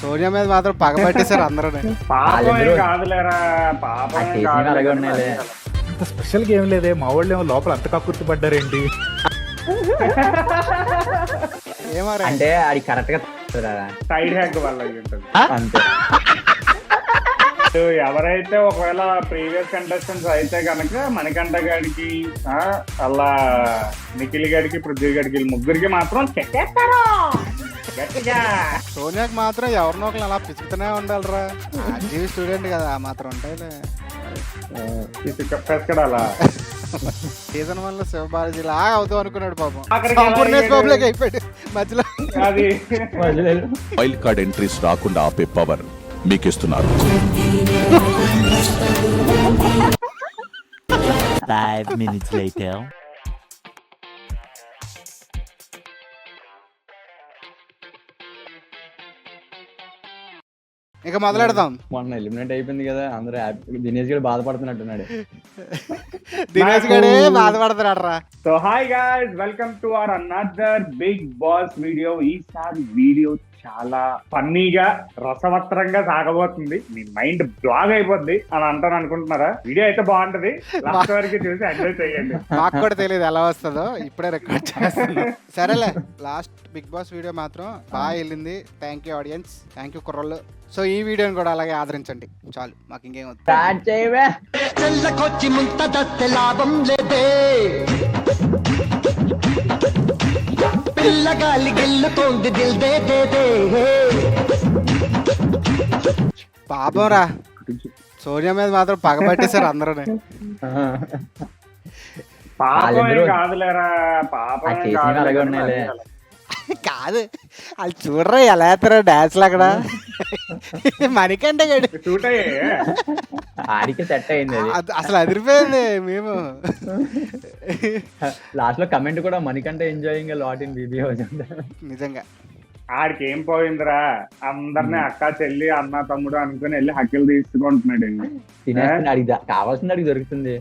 సోనియా మీద మాత్రం పగబట్టేశారు అందరూ. పాపం ఏం కాదులేరా, పాపం ఏం కాదు. అలాగే ఉన్నాయిలే. అంత స్పెషల్ గా ఏం లేదే, మా వాళ్ళు ఏమో లోపల అంత కక్కుర్తి పడ్డారేంటి? ఏమారా అంటే అది కరెక్ట్ గా సైడ్ హ్యాక్ వల్ల అయ్యి ఉంటుంది అంతే. ఎవరైతే ఒకవేళ ప్రీవియస్ కంటెస్టెంట్స్ అయితే కనుక మణికంఠ గారికి అలా నిఖిల్ గారికి పృథ్వీ గారికి వీళ్ళు ముగ్గురికి మాత్రం చెక్కేస్తారు గట్టిగా. సోనియాకి మాత్రం ఎవరినో ఒకరు అలా పిసుకుతూనే ఉండాలిరా. ఆర్జీవి స్టూడెంట్ కదా, ఆ మాత్రం ఉంటాయిలే. పెసకడాలా సీజన్ 1 లో శివబాలాజీ లాగా అవుతాం అనుకున్నాడు పాపం. అక్కడికి సంపూర్ణేష్ బాబులోకి అయిపోయాడు మధ్యలో. అది వైల్డ్ కార్డ్ ఎంట్రీస్ రాకుండా ఆపే పవర్ మీకిస్తున్నారు. 5 minutes later. ఇక మొదలెడదాం. మొన్న ఎలిమినేట్ అయిపోయింది కదా, అందరూ హ్యాపీ. దినేష్ గారు బాధపడుతున్నట్టున్నాడు. దినేష్ గడే బాధపడతాడు రా. So hi guys, welcome to our another Bigg Boss video. ఈసారి వీడియో చాలా ఫన్నీగా రసవత్రంగా సాగబోతుంది. మీ మైండ్ బ్లాగ్ అయిపోద్ది అని అంటాను అనుకుంటున్నారా? వీడియో అయితే బాగుంటది, లాస్ట్ వరకు చూసి ఎంజాయ్ చేయండి. మాకు కూడా తెలియదు ఎలా వస్తుందో, ఇప్పుడే రికార్డ్ చేస్తాను. సరేలే, లాస్ట్ బిగ్ బాస్ వీడియో మాత్రం బాగా వెళ్ళింది. Thank you audience, thank you కుర్రోళ్ళు. సో ఈ వీడియోని కూడా అలాగే ఆదరించండి చాలు, మాకు ఇంకేం వద్దు. స్టార్ట్ చేయవే. పాపం రా, సోనియా మీద మాత్రం పగబట్టేశారు అందరూ. పాపం ఏం కాదులేరా, పాపం ఏం కాదు. అలాగే ఉన్నాయిలే. కాదు వాళ్ళు చూడరా ఎలా వేస్తారో డాన్స్లు అక్కడ. మణికంఠ గడు షూట్ అయ్యే ఆడికి సెట్ అయింది అది. అసలు అదిరిపోయింది. మేము లాస్ట్ లో కమెంట్ కూడా Manikanta enjoying lot in BB house. నిజంగా ఆడికి ఏం పోయిందిరా, అందరినీ అక్క చెల్లి అన్న తమ్ముడు అనుకుని వెళ్ళి హక్కులు తీసుకుంటున్నాడు. తినేస్తుంది, అడిగి కావాల్సింది అడిగి దొరుకుతుంది.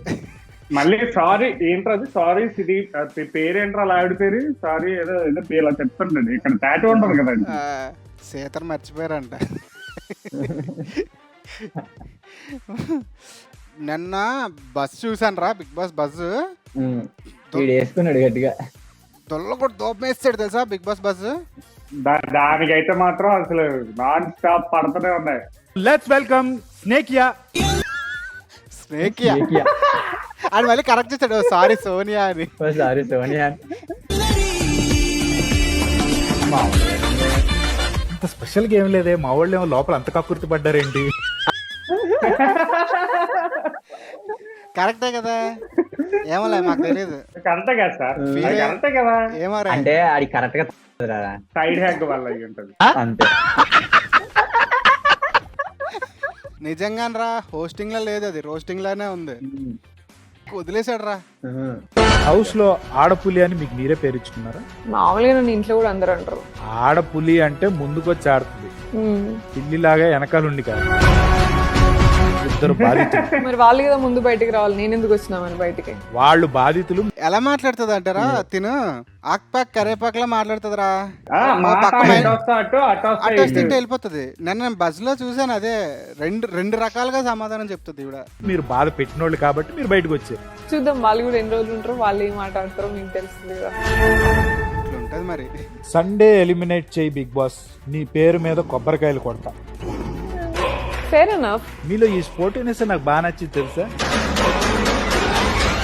మళ్ళీ సారీ ఏంట్రది, సారీ ఇది పేరేంట్రా అలా ఆవిడ పేరు, సారీ ఏదో ఏదో ఇలా చెప్తుంటాడు. ఇక్కడ టాటూ ఉంటుంది కదండి. సీతను మర్చిపోయారంట. నిన్న బస్ చూసాను రా, బిగ్ బాస్ బస్సు. వేసుకున్నాడు గట్టిగా, దొల్ల కూడా దోపమేస్తాడు తెలుసా బిగ్ బాస్ బస్సు. దానికైతే మాత్రం అసలు నాన్ స్టాప్ పడుతూనే ఉన్నాయి. Let's welcome స్నేకియా. స్నేకియా అని మళ్ళీ కరెక్ట్ చేస్తాడు, సారీ సోనియా అని. సారీ సోనియా. అంత స్పెషల్ గా ఏం లేదే, మా వాళ్ళు ఏమో లోపల అంత కక్కుర్తి పడ్డారేంటి? కరెక్టే కదా, ఏమోలే మాకు తెలియదు. కరెక్టే కదా సార్, కరెక్టే కదా. ఏమారా అంటే అది కరెక్ట్ గా సైడ్ హ్యాక్ వల్ల అయ్యి ఉంటుంది అంతే. నిజంగా రా, హోస్టింగ్ లో లేదు, అది రోస్టింగ్ లోనే ఉంది. వదిలేసాడు రా. హౌస్ లో ఆడపులి అని మీకు మీరే పేరు ఇచ్చుకున్నారా? మామూలుగా నన్ను ఇంట్లో కూడా అందరూ అంటారు. ఆడపులి అంటే ముందుకొచ్చి ఆడుతుంది, పిల్లిలాగా వెనకాలండి కాదు. ఇద్దరు బాధితులు. మరి వాళ్ళు కదా ముందు బయటికి రావాలి, నేను ఎందుకు వచ్చినామని బయటికి. వాళ్ళు బాధితులు. ఎలా మాట్లాడుతుంది అంటారా, తిను ఆక్పాక్ కరేపాక్ లా మాట్లాడుతుందిరా. అటు తింటే వెళ్ళిపోతుంది. నేను బస్ లో చూసాను, అదే రెండు రకాలుగా సమాధానం చెప్తుంది ఇవిడ. మీరు బాధ పెట్టినోళ్ళు కాబట్టి మీరు బయటకు వచ్చారు. చూద్దాం వాళ్ళు కూడా ఎన్ని రోజులు ఉంటారో, వాళ్ళు ఏం మాట్లాడతారో మీకు తెలుస్తుంది కదా. ఇట్లుంటది మరి. సండే ఎలిమినేట్ చేయి బిగ్ బాస్, నీ పేరు మీద కొబ్బరికాయలు కొడతా. Fair enough. మీలో ఈ స్పోర్టివ్నెస్ నాకు బాగా నచ్చింది తెలుసా.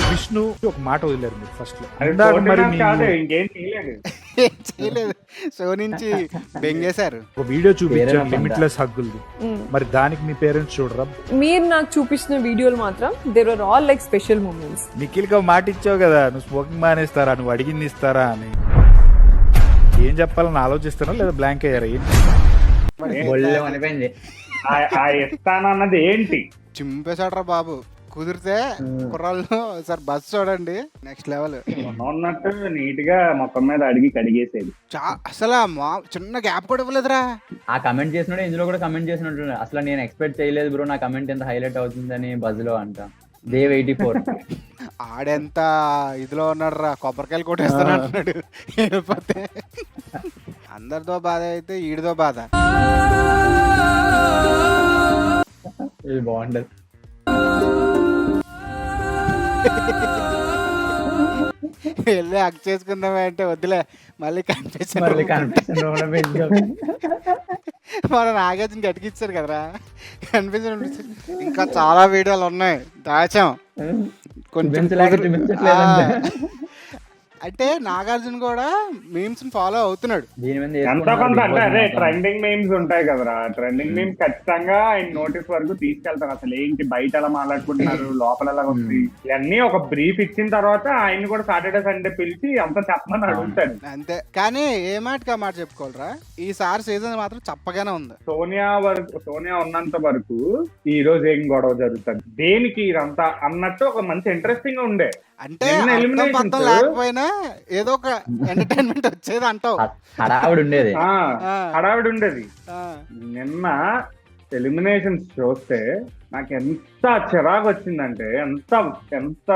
విష్ణు ఒక మాట వదిలేరు మీరు ఫస్ట్ లో. మరి ఇంకేం చేయలేదు, ఏం చేయలేదు, షో నుంచి బెంగేశారు. ఒక వీడియో చూపించాను లిమిట్లెస్ హగ్గులది, మరి దానికి మీ పేరెంట్స్ చూడరా? మీరు నాకు చూపించిన వీడియోలు మాత్రం there are all like special moments. నిఖిల్కి మాట ఇచ్చావు కదా, నువ్వు స్మోకింగ్ మానేస్తారా, నువ్వు అడిగింది ఇస్తారా అని. ఏం చెప్పాలని ఆలోచిస్తానో లేదా బ్లాంక్ అయ్యారా? అనిపోయింది. ఇస్తానన్నది ఏంటి, చింపేశాడు రా బాబు. కుదిరితే కుర్రాళ్ళు సార్ బస్ చూడండి, నెక్స్ట్ లెవెల్ ఉన్నట్టు నీట్ గా మొత్తం మీద అడిగి కడిగేసేది. అసలు చిన్న గ్యాప్ కూడా ఇవ్వలేదురా. ఆ కమెంట్ చేసినట్టు ఇందులో కూడా కమెంట్ చేసినట్టు, అసలు నేను ఎక్స్పెక్ట్ చేయలేదు బ్రో నా కమెంట్ ఎంత హైలైట్ అవుతుందని బజ్ లో అంట. దేవ్ 84 ఆడెంత ఇదిలో ఉన్నాడు రా, కొబ్బరికాయలు కొట్టేస్తాను అంటున్నాడు. వెళ్ళిపోతే అందరితో బాధ అయితే ఈడితో బాధ. ఇది బాగుంటది. వెళ్ళి హక్ చేసుకుందామే అంటే వద్దులే మళ్ళీ మళ్ళీ కనిపించారు. కనిపిస్తుంది. మన నాగార్జున గట్టికిచ్చారు కదరా కనిపించారు. ఇంకా చాలా వీడియోలు ఉన్నాయి దాచాం కొంచెం చూపించలేక కుదురు- చూపించట్లేదంటే. అంటే నాగార్జున కూడా మీమ్స్ ఫాలో అవుతున్నాడు. దీని మీద ఎంత కొంత అంటే అదే ట్రెండింగ్ మీమ్స్ ఉంటాయి కదరా, ట్రెండింగ్ మీమ్స్ ఖచ్చితంగా ఆయన నోటీస్ వరకు తీసుకెళ్తారు. అసలు ఏంటి బయట ఎలా మాట్లాడుకుంటున్నారు, లోపల ఎలా ఉంది, ఇవన్నీ ఒక బ్రీఫ్ ఇచ్చిన తర్వాత ఆయన కూడా సాటర్డే సండే పిలిచి అంత చెప్పమని అడుగుతాడు. అంతే. కానీ ఏ మాటకి ఆ మాట చెప్పుకోవాలరా, ఈసారి సీజన్ మాత్రం చప్పగానే ఉంది. సోనియా ఉన్నంత వరకు ఈ రోజు ఏం గొడవ జరుగుతుంది, దేనికి ఇదంతా అన్నట్టు ఒక మంచి ఇంట్రెస్టింగ్ ఉండే. అంటే నిన్న అర్థం eliminations- పర్థం లేకపోయినా ఏదో ఒక ఎంటర్టైన్మెంట్ వచ్చేది అంటావు. హడావిడి ఉండేది. హడావిడి ఉండేది. ఆ, నిన్న ఎలిమినేషన్స్ చూస్తే నాకు ఎంత చిరాకు వచ్చిందంటే ఎంత ఎంత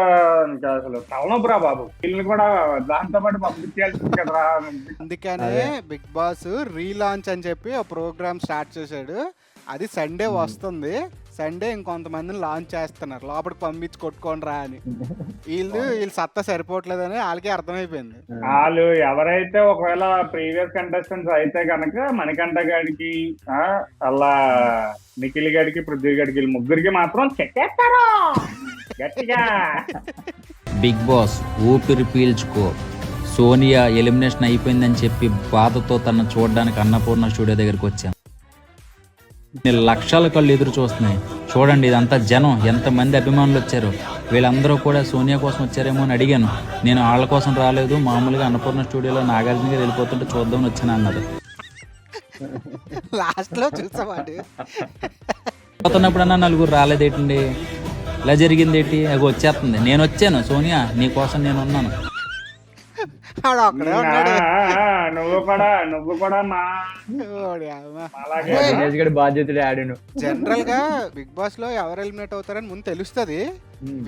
ఇంకా అసలు తలనొప్పురా బాబు, వీళ్ళని కూడా దాంతో పాటు పంపించాల్సింది కదరా. అందుకనే బిగ్ బాస్ రీలాంచ్ అని చెప్పి ఒక ప్రోగ్రామ్ స్టార్ట్ చేశాడు. అది సండే వస్తుంది. సండే ఇంకొంతమందిని లాంచ్ చేస్తున్నారు, లోపలికి పంపించి కొట్టుకోండి రా అని. వీళ్ళు సత్తా సరిపోవట్లేదని వాళ్ళకి అర్థమైపోయింది. వాళ్ళు ఎవరైతే ఒకవేళ ప్రీవియస్ కంటెస్టెంట్స్ అయితే కనుక మణికంఠ గారికి అలా నిఖిల్ గడికి పృథ్వీ గడికి వీళ్ళు ముగ్గురికి మాత్రం చెక్కేస్తారు గట్టిగా. బిగ్ బాస్ ఊపిరి పీల్చుకో. సోనియా ఎలిమినేషన్ అయిపోయిందని చెప్పి బాధతో తన చూడడానికి అన్నపూర్ణ స్టూడియో దగ్గరికి వచ్చాను. నేను లక్షల కళ్ళు ఎదురు చూస్తున్నాయి. చూడండి ఇదంతా జనం, ఎంతమంది అభిమానులు వచ్చారు. వీళ్ళందరూ కూడా సోనియా కోసం వచ్చారేమో అని అడిగాను. నేను వాళ్ళ కోసం రాలేదు, మామూలుగా అన్నపూర్ణ స్టూడియోలో నాగార్జున గారు వెళ్ళిపోతుంటే చూద్దామని వచ్చాను అన్నారు. లాస్ట్ లో చూసావాడు పోతున్నప్పుడన్నా నలుగురు రాలేదేటండి, ఇలా జరిగిందేంటి, అది వచ్చేస్తుంది. నేను వచ్చాను సోనియా, నీ కోసం నేను ఉన్నాను. ఆడు అక్కడే ఉన్నాడు. నువ్వు కూడా మా ఓడి అమ్మ. అలాగే దినేష్ గడి బాధ్యతలు ఆడాను. జనరల్ గా బిగ్ బాస్ లో ఎవరు ఎలిమినేట్ అవుతారని ముందు తెలుస్తుంది.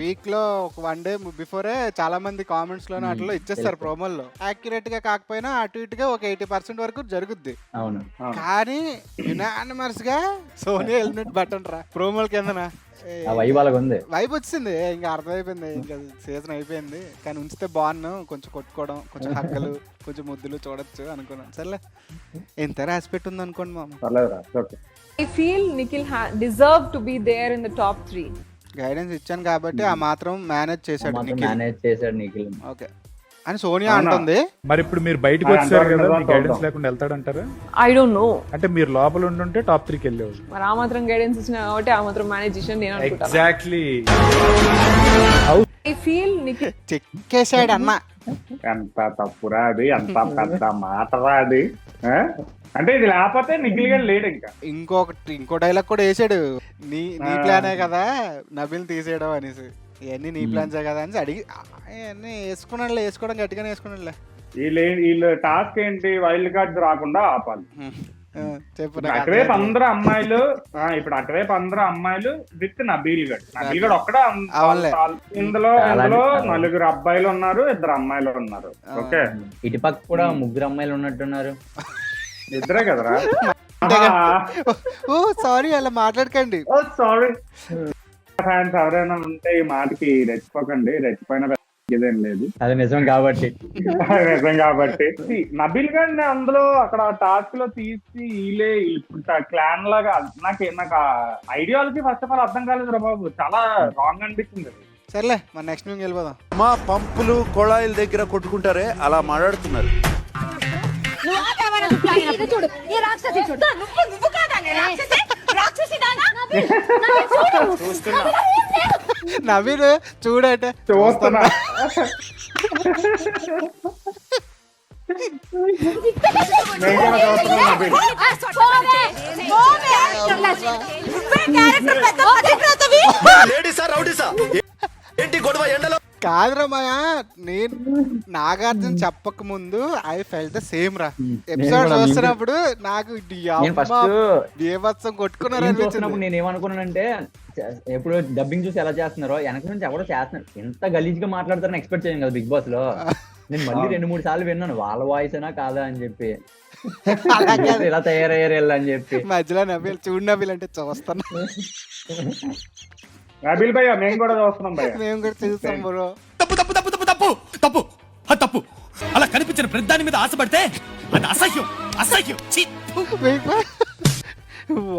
వీక్ లో ఒక 1 డే బిఫోరే చాలా మంది కామెంట్స్ లోనే అట్లా ఇచ్చేస్తారు ప్రోమోల్లో. యాక్యురేట్ గా కాకపోయినా అటు ఇటుగా ఒక 80% వరకు జరుగుద్ది. అవును. కానీ యునానిమస్ గా సోనియా ఎలిమినేట్ బటన్ రా ప్రోమోల కిందన ఆ వైబ్ అలాగ ఉంది. వైబ్ వచ్చింది. ఇంకా అర్థమైపోయింది, ఇంకా సీజన్ అయిపోయింది. కానీ ఉంచితే బాగున్నాను, కొంచెం కొట్టుకోవడం, కొంచెం హక్కలు, కొంచెం ముద్దులు చూడొచ్చు అనుకున్నాను. సర్లే ఎంత రాసిపెట్టి ఉంది అనుకోండి మామ. పర్లేదురా, okay. I feel Nikhil deserved to be there in the top 3. Guidance ఇచ్చాను కాబట్టి ఆ మాత్రం మేనేజ్ చేశాడు నిఖిల్. మేనేజ్ చేశాడు నిఖిల్. ఓకే అని సోనియా అంటుంది. మరి ఇప్పుడు మీరు బయటకు వచ్చారు కదా, మీ గైడెన్స్ లేకుండా వెళ్తాడంటారా? I don't know. అంటే మీరు లోపల ఉండుంటే టాప్ 3కి వెళ్ళేవాళ్ళు. మరి ఆ మాత్రం గైడెన్స్ ఇచ్చిన కాబట్టి ఆ మాత్రం మేనేజ్ చేసిన నేను అనుకుంటాను. ఎగ్జాక్ట్లీ. I feel Nikhil చెక్కేశాడు అన్న. ఎంత తప్పురా అది, ఎంత పెద్ద మాటరా అది. అంటే ఇది లేకపోతే నిఖిల్ గారు లేడు ఇంకా. ఇంకో డైలాగ్ కూడా వేసాడు, నీ ప్లానే కదా నబిల్ తీసేయడం అనేసి. ఇవన్నీ నీ ప్లాన్సే కదా అని అడిగి ఇవన్నీ వేసుకోవడం గట్టిగానే వేసుకున్నాడులే. వీళ్ళు టాస్క్ ఏంటి, వైల్డ్ కార్డ్స్ రాకుండా ఆపాలి. చెప్పు. అటువైపు అందరూ అమ్మాయిలు, ఇప్పుడు అటువైపు అందరూ అమ్మాయిలు విత్ నబీల్ గడ్ ఒక్కడే. అవునులే. ఇందులో 4 అబ్బాయిలు ఉన్నారు, 2 అమ్మాయిలు ఉన్నారు. ఓకే, ఇటుపక్క కూడా 3 అమ్మాయిలు ఉన్నట్టున్నారు. 2 కదరా. ఓ సారీ అలా మాట్లాడకండి. సారీ ఫ్యాన్స్ ఎవరైనా ఉంటే ఈ మాటకి రెచ్చిపోకండి, రెచ్చిపోయిన ఇదేం లేదు. అది నిజం కాబట్టి. నిజం కాబట్టి నబీల్ గారిని అందులో అక్కడ టాస్క్ లో తీసి వీళ్ళే క్లాన్ లాగా నాకు ఐడియాలజీ ఫస్ట్ ఆఫ్ ఆల్ అర్థం కాలేదు రా బాబు, చాలా రాంగ్ అనిపించింది. సర్లే మన నెక్స్ట్ వీక్ వెళ్ళిపోదాం. మా పంపులు కొళాయిల దగ్గర కొట్టుకుంటారే అలా మాట్లాడుతున్నారు. నవీన్ చూడట చూస్తున్నా. ఏంటి గొడవ ఎండలో? కాదురా మాయా, నేను నాగార్జున చెప్పక ముందు ఐ ఫెల్ట్ ద సేమ్ రా. ఎపిసోడ్ చూస్తున్నప్పుడు నాకు దేవత్సం కొట్టుకున్నారు అనిపించినప్పుడు నేను ఏమనుకున్నానంటే, ఎప్పుడు డబ్బింగ్ చూసి ఎలా చేస్తున్నారో వెనక నుంచి ఎవడో చేస్తున్నారు, ఎంత గలీజ్ గా మాట్లాడతారని ఎక్స్పెక్ట్ చేయం కదా బిగ్ బాస్ లో. నేను మళ్ళీ 2-3 సార్లు విన్నాను వాళ్ళ వాయిస్ అయినా కాదా అని చెప్పి అలాగే ఇలా తయారయ్యారు వీళ్ళు అని చెప్పి. మధ్యలో నవ్వులు చూడు నవ్వులు అంటే చూస్తాను. నబీల్ భయ్య మేము కూడా చూస్తున్నాం భయ్య. మేము కూడా చూస్తాం బ్రో. తప్పు తప్పు తప్పు తప్పు తప్పు తప్పు ఆ తప్పు అలా కనిపించిన ప్రతిదాని మీద ఆశపడితే అది అసహ్యం అసహ్యం ఛీ!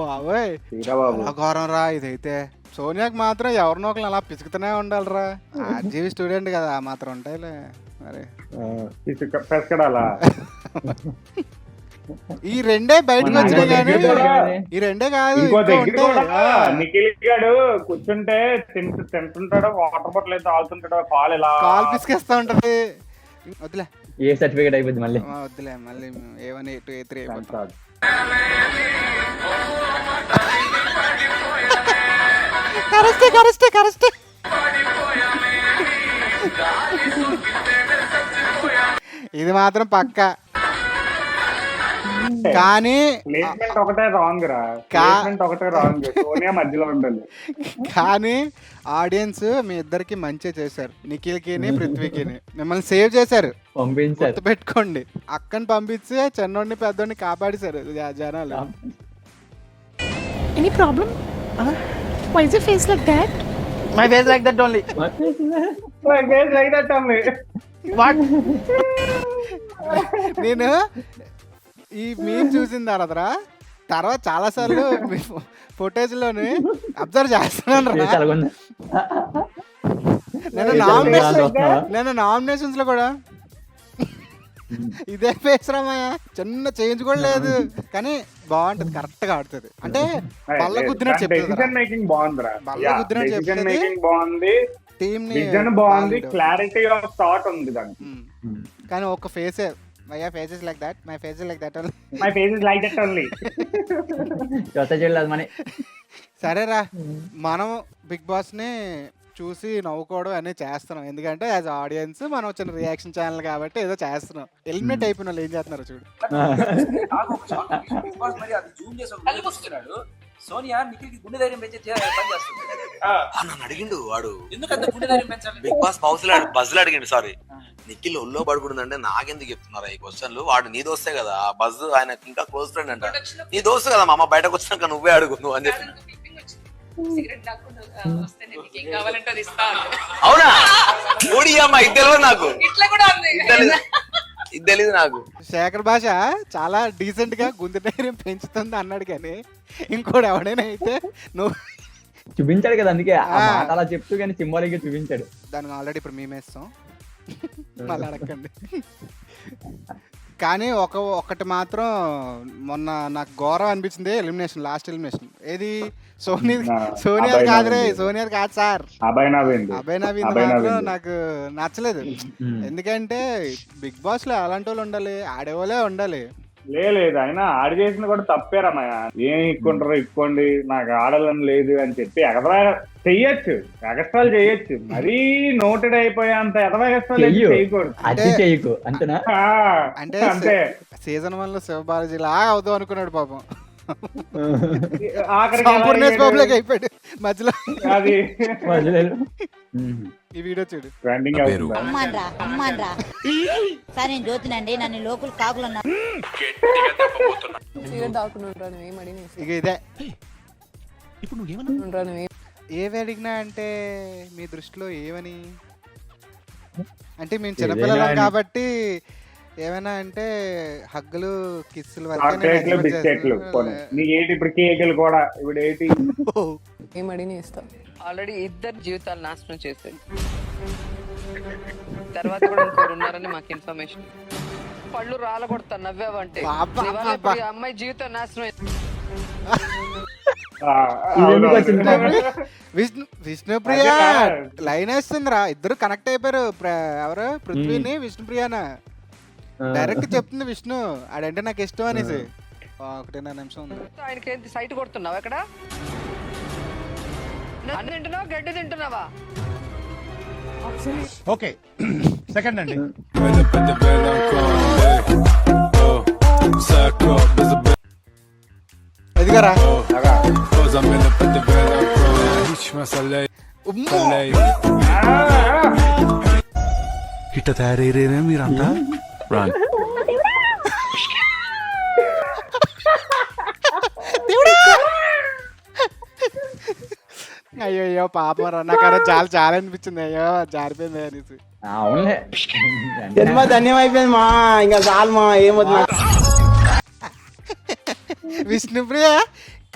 బాబోయ్ తీరా బాబు. ఘోరం రా ఇదైతే. సోనియాకి మాత్రం ఎవరినో ఒకరు అలా పిసుకుతూనే ఉండాలిరా. ఆర్జీవి స్టూడెంట్ కదా ఆ మాత్రం ఉంటాయిలే మరి. పెసకడాలా ఈ రెండే బయటకు మన వచ్చినాయి కానీ దగ్గర ఈ రెండే కాదు ఇంకో ఇంకా దగ్గర కూడా ఉంటాయి. నిఖిల్ గాడు కూర్చుంటే తింటుంటాడు, వాటర్ బాటిల్ అయితే తాగుతుంటాడు, పాలు ఇలా కాల్ పిసికేస్తా ఉంటది. వద్దులే ఏ సర్టిఫికేట్ అయిపోద్ది మళ్ళీ. వద్దులే మళ్ళీ A1 A2 A3 అయిపోతాం. కరెస్టే ఇది మాత్రం పక్క. కానీ ప్లేస్మెంట్ ఒకటే రాంగ్ రా. ప్లేస్మెంట్ ఒకటే రాంగ్. సోనియా మధ్యలో ఉండాలి. కానీ ఆడియన్స్ మీ ఇద్దరికి మంచి చేశారు. నిఖిల్కి పృథ్వీకి మిమ్మల్ని సేవ్ చేశారు. పంపించారు. గుర్తు పెట్టుకోండి. అక్కని పంపించి చిన్నోడిని పెద్దోడిని కాపాడేశారు జనాలు. Any problem? Why is your face like that? My face like that only. నేను ఈ మీమ్ చూసిన తర్వాత చాలా సార్లు ఫుటేజ్ లోని అబ్జర్వ్ చేస్తున్నాను రా. అలాగుంది. నేను నామినేషన్స్ లో కూడా ఇదే ఫేస్ రామయ్య. చిన్న చేంజ్ కూడా లేదు కానీ బాగుంటది. కరెక్ట్ గా ఆడుతుంది. అంటే బల్ల గుద్దినట్టు చెప్తుంది. డెసిషన్ మేకింగ్ బాగుందిరా. బల్ల గుద్దినట్టు డెసిషన్ చెప్తుంది. మేకింగ్ బాగుంది, టీమ్ ని విజన్ బాగుంది, క్లారిటీ ఆఫ్ థాట్ ఉంది దానికి. కానీ ఒక ఫేసే my face is like that, my face is like that only. My face is like that only. జొత్త చేయలేదు మనీ. సరేరా, మనం బిగ్ బాస్ ని చూసి నవ్వుకోవడం అనేది చేస్తున్నాం. ఎందుకంటే యాజ్ ఆడియన్స్ మనం వచ్చిన రియాక్షన్ ఛానల్ కాబట్టి ఏదో చేస్తున్నాం. ఎలిమినేట్ అయిపోయిన వాళ్ళు ఏం చేస్తున్నారు చూడు. సోనియా నిఖిల్కి గుండె ధైర్యం పెంచే పని చేస్తుంది. నన్ను అడిగిండు వాడు ఎందుకంత గుండె ధైర్యం పెంచాలి? బిగ్ బాస్ హౌస్ బజ్ అడిగిండు. సారీ, నిఖిల్ ఒళ్ళో పడుకుంటుందంటే నాకెందుకు చెప్తున్నారా ఈ క్వశ్చన్లు? వాడు నీ దోస్తే కదా, బజ్ ఆయన ఇంకా క్లోజ్ ఫ్రెండ్ అంట. నీ దోస్తు కదా మా అమ్మ, బయటకు వచ్చినాక నువ్వే అడుగు నువ్వు అని చెప్పి. అవునా? ఓడి అమ్మ ఇది తెలియదు నాకు, ఇది తెలీదు నాకు. శేఖర్ భాష చాలా డీసెంట్ గా గుండె ధైర్యం పెంచుతుంది అన్నాడు కానీ ఇంకోటి ఎవడైనా అయితే నువ్వు చూపించాడు కదా, అందుకే ఆ మాట అలా చెప్తూ కానీ సింబాలిక్ గా చూపించాడు. దానికి ఆల్రెడీ ఇప్పుడు మేమేస్తాం మళ్ళీ అడగండి. కానీ ఒకటి మాత్రం మొన్న నాకు ఘోరం అనిపించింది. ఎలిమినేషన్, లాస్ట్ ఎలిమినేషన్ ఏది సోనియా కాదురే, సోనియా కాదు సార్, అభయ్ నవీంద్ మాత్రం నాకు నచ్చలేదు. ఎందుకంటే బిగ్ బాస్ లో అలాంటి వాళ్ళు ఉండాలి, ఆడేవాళ్ళే ఉండాలి. లేదు అయినా ఆడి చేసిన కూడా తప్పేరమ్మయ్య. ఏం ఇక్కోండి నాకు ఆడాలని లేదు అని చెప్పి ఎగదరా చెయ్యొచ్చు, ఎగస్ట్రాలు చేయొచ్చు. మరీ నోటెడ్ అయిపోయేంత ఎగస్ట్రాలు చేయకూడదు. అంతేనా? అంటే సీజన్ 1 లో శివబాలాజీ లా అవుతాం అనుకున్నాడు పాపం. పబ్లిక్ అయిపోయాడు మధ్యలో. అది ఈ వీడియో చూడు. ట్రెండింగ్ అవుతుంది. సార్ నేను జ్యోతినండి, నన్ను లోకల్ కాకులు ఇక ఇదే ఇప్పుడు నువ్వేమన్నా ఏవి అడిగినా అంటే మీ దృష్టిలో ఏమని? అంటే మేము చిన్నపిల్లలం కాబట్టి ఏమైనా అంటే హగ్గులు కిస్సులు బిస్కెట్లు ఇప్పుడు కేకులు కూడా ఇప్పుడు ఏంటి ఏమడిని ఇస్తాం. ఆల్రెడీ ఇద్దరు జీవితాలు నాశనం చేశారు. తర్వాత కూడా ఇంకోరు ఉన్నారని మాకు ఇన్ఫర్మేషన్. పళ్ళు రాలగొడతాను నవ్వావంటే. ఈ అమ్మాయి జీవితం నాశనం. విష్ణుప్రియ లైన్ వేస్తుందిరా. ఇద్దరు కనెక్ట్ అయిపోయారు. ఎవరు? పృథ్వీని విష్ణుప్రియనా డైరెక్ట్ చెప్తుంది విష్ణు ఆడంటే నాకు ఇష్టం అనేసి. 1.5 నిమిషం ఉంది. ఆయనకి ఏంటి సైట్ కొడుతున్నావా? ఎక్కడ తింటున్నావా, గడ్డి తింటున్నావా? ఓకే సెకండ్ అండి. ఎదిగారా ఇట్ట తయారయ్యేనే మీరంతా రాంగ్. అయ్యో పాపం రా, నాకు అలా చాలా చాలా అనిపించింది. అయ్యో జారిపోయింది అనేసి. అవునులే జన్మ ధన్యం అయిపోయింది మా, ఇంకా చాలు మా, ఏమొద్దు నాకు. విష్ణుప్రియ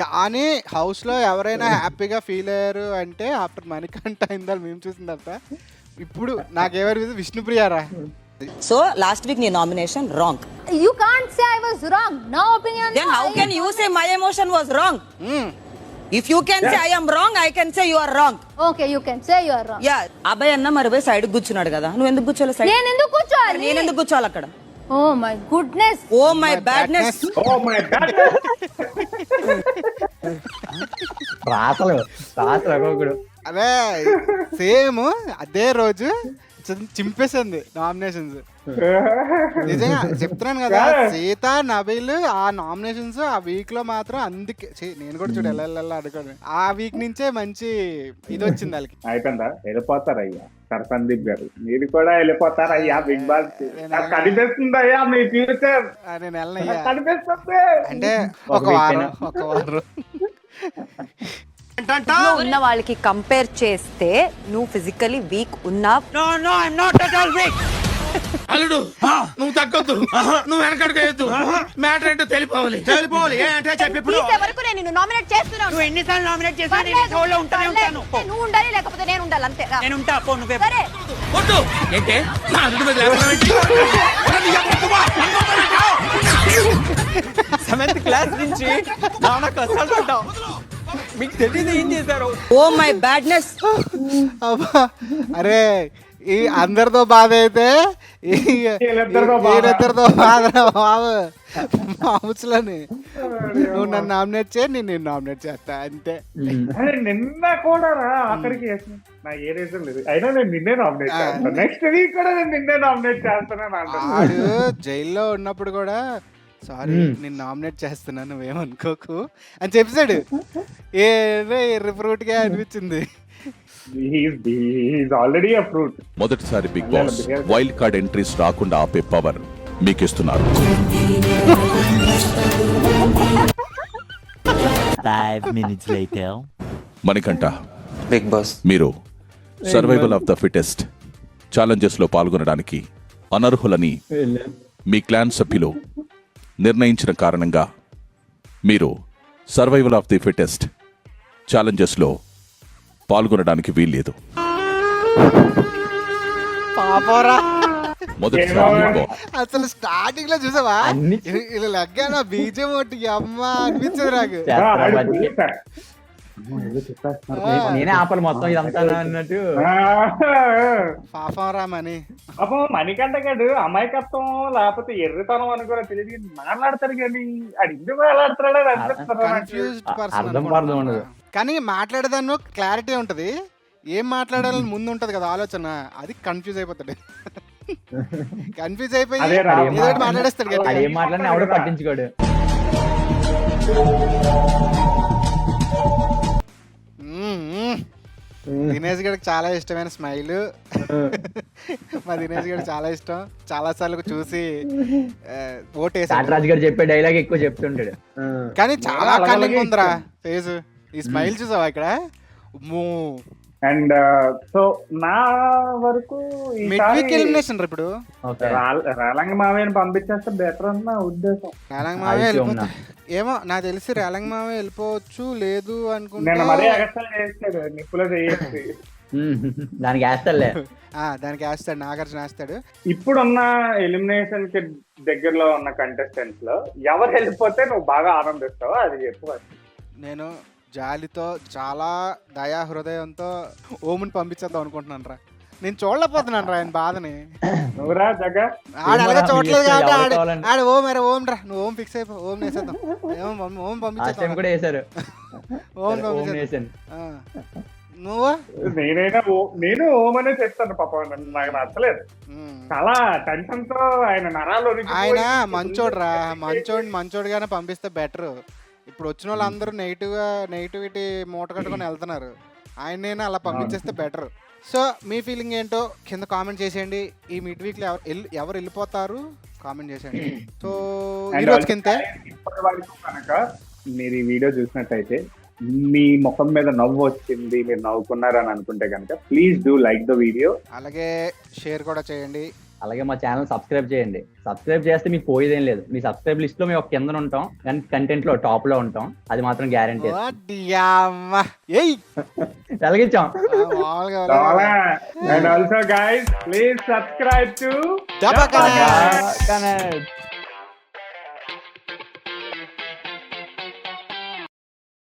కానీ హౌస్ లో ఎవరైనా హ్యాపీగా ఫీల్ అయ్యారు అంటే ఆఫ్టర్ మణికంఠ అయిందా మేము చూసిన తర్వాత ఇప్పుడు నాకేమనిపిస్తుంది విష్ణుప్రియ రా. సో లాస్ట్ వీక్ నీ nomination wrong. You can't say I was wrong. No opinion. Then how can you say my emotion was wrong? If you can say I am wrong, I can say you are wrong. Okay, you can say you are wrong. Yeah, అబ్బాయి అన్న మరి పోయి side కూర్చున్నాడు కదా, నువ్వు ఎందుకు కూర్చోవాలి side? నేను ఎందుకు కూర్చోవాలి? నేను ఎందుకు కూర్చోవాలి అక్కడ? Oh my goodness. Oh my badness. Oh my God. రాతలు ఒక్కొక్కడు. అదే సేమ్ అదే రోజు చింపేసింది నామినేషన్స్. నిజంగా చెప్తున్నాను కదా, సీత నబీల్ ఆ నామినేషన్స్ ఆ వీక్ లో మాత్రం అందుకే నేను కూడా చూడు ఎలా అడుగుతాను. ఆ వీక్ నుంచే మంచి ఇది వచ్చింది వాళ్ళకి. అయిపోయిందా? వెళ్ళిపోతారయ్యా సందీప్ గారు, మీరు కూడా వెళ్ళిపోతారయ్యా బిగ్ బాస్. కనిపిస్తుందయ్యా మీ ఫ్యూచర్. నేను వెళ్ళనయ్యా కనిపిస్తుంది అంటే ఒక వారం ఉన్న వాళ్ళకి కంపేర్ చేస్తే నువ్వు ఫిజికలీ వీక్ ఉన్నా. అల్లుడు నువ్వు తగ్గొద్దు, నువ్వు వెనకడుగు, మ్యాటర్ ఏంటో తెలిపోవాలి. ఏంటంటే చెప్పి ఇప్పుడు వరకు నేను నిన్ను నామినేట్ చేస్తున్నాను. నువ్వు ఎన్నిసార్లు నామినేట్ చేసినా నేను ఈ షోలో ఉంటానే ఉంటాను. నువ్వు ఉండాలి లేకపోతే నేను ఉండాలి అంతే. నేను ఉంటా, పో నువ్వే. సరే వద్దు. ఏంటే నా అల్లుడి మీద లేకుండా ఏంటి? సెవెంత్ క్లాస్ నుంచి నాన్న కష్టాలు పడ్డావు, మీకు తెలియదు ఏం చేశారు. Oh my badness. అబ్బా అరే ఈ అందరితో బాధ అయితే ఈయనద్దరితో బాధ బాబు మాములని. నువ్వు నన్ను నామినేట్ చేయి, నేను నామినేట్ చేస్తా అంతే. నిన్న కూడా ఆఖరికి నాకు ఏ రీజన్ లేదు, అయినా నేను నిన్నే నామినేట్ చేస్తాను. నెక్స్ట్ వీక్ కూడా నేను నిన్నే నామినేట్ చేస్తానని అంటాను. ఆడు జైల్లో ఉన్నప్పుడు కూడా సారీ నేను నామినేట్ చేస్తున్నాను నువ్వేమనుకోకు అని చెప్పాడు. ఏదో ఎర్ర ఫ్రూట్ గా అనిపించింది. Already a fruit. మొదటిసారి Bigg Boss wild card entries రాకుండా ఆపే పవర్ మీకిస్తున్నారు. 5 minutes later. Manikanta, Bigg Boss మీరు survival of the fittest challenges లో పాల్గొనడానికి అనర్హులని మీ క్లాన్ సభ్యులు నిర్ణయించిన కారణంగా మీరు survival of the fittest challenges లో పాల్గొనడానికి వీల్లేదు. పాపరా మొదటిసారి బిగ్ బాస్ అసలు స్టార్టింగ్ లో చూసావా ఇలా లగ్గాను బీజం ఒకటి అమ్మ అనిపించదు నాకు. నేనే ఆపలు మొత్తం ఇదంతా అన్నట్టు. పాపం రామని అప్పుడు మణికంఠ గారు అమాయకత్వం లేకపోతే ఎర్రితనం అని కూడా తెలియదు, మాట్లాడతారు కానీ అది ఎందుకు మాట్లాడతాడో కన్ఫ్యూజ్డ్ అర్థం పర్సన్. కానీ మాట్లాడేదాన్ని క్లారిటీ ఉంటది, ఏం మాట్లాడాలని ముందు ఉంటది కదా ఆలోచన, అది కన్ఫ్యూజ్ అయిపోతాడు. కన్ఫ్యూజ్ అయిపోయి ఏదో మాట్లాడేస్తాడు కదా. ఏం మాట్లాడినా ఎవడో పట్టించుకోడు. దినేష్ గడికి చాలా ఇష్టమైన స్మైల్. మా దినేష్ గడికి చాలా ఇష్టం, చాలా సార్లు చూసి ఓటేసాడు. రాజు గారు చెప్పే డైలాగ్ ఎక్కువ చెప్తుంటాడు. కానీ చాలా కన్నింగ్ ఉందిరా ఫేస్. ఈ స్మైల్ చూసావా ఇక్కడ? అండ్ సో నా వరకు ఎలిమినేషన్ ఇప్పుడు రేలంగ మావయ్యని పంపించేస్తే బెటర్ అన్న ఉద్దేశం. రేలంగ మావయ్య వెళ్ళిపోతా ఏమో నాకు తెలిసి రేలంగ మావయ్య వెళ్ళిపోవచ్చు, లేదు అనుకుంటే నేను మరీ ఎగస్ట్రా చేస్తాడు నిప్పులో చేసి దానికి వేస్తాడులే. దానికి వేస్తాడు, నాగార్జున వేస్తాడు. ఇప్పుడున్న ఎలిమినేషన్ కి దగ్గరలో ఉన్న కంటెస్టెంట్స్ లో ఎవరు వెళ్ళిపోతే నువ్వు బాగా ఆనందిస్తావో అది చెప్పు. నేను జాలితో చాలా దయా హృదయంతో ఓముని పంపించేద్దాం అనుకుంటున్నాను రా. నేను చూడలేకపోతున్నాను రా ఆయన బాధని. నువ్వురా జగ ఆడ అలాగే చూడలేదు కాబట్టి ఆడ ఓం రా, ఓం రా, నువ్వు ఓం ఫిక్స్ అయిపో, ఓం వేసేద్దాం, ఓం పంపించేద్దాం కూడా వేసారు. ఓం పంపించేద్దాం. నువ్వు నేను ఓమనే చెప్తాను పాప, నాకు నచ్చలేదు. చాలా టెన్షన్ తో ఆయన నరాలు. ఆయన మంచోడు రా, మంచోడుగానే పంపిస్తే బెటర్. ఇప్పుడు వచ్చిన వాళ్ళందరూ నెగిటివిటీ మూట కట్టుకొని వెళ్తున్నారు. ఆయన అలా పంపించేస్తే బెటర్. సో మీ ఫీలింగ్ ఏంటో కింద కామెంట్ చేసేయండి. ఈ మిడ్ వీక్ లో ఎవరు వెళ్ళిపోతారు కామెంట్ చేసేయండి. సో ఈ రోజు కింద ఇప్పటి వరకు కనుక మీరు ఈ వీడియో చూసినట్టయితే మీ ముఖం మీద నవ్వు వచ్చింది, మీరు నవ్వుకున్నారు అని అనుకుంటే కనుక please do like the video. అలాగే షేర్ కూడా చేయండి. అలాగే మా ఛానల్ సబ్స్క్రైబ్ చేయండి. సబ్స్క్రైబ్ చేస్తే మీకు పోయేదేం లేదు. మీ సబ్స్క్రైబ్ లిస్ట్ లో మేము ఒక కింద ఉంటాం కానీ కంటెంట్ లో టాప్ లో ఉంటాం, అది మాత్రం guarantee. వెలిగించాం. And also guys, please subscribe to Dabba Connect.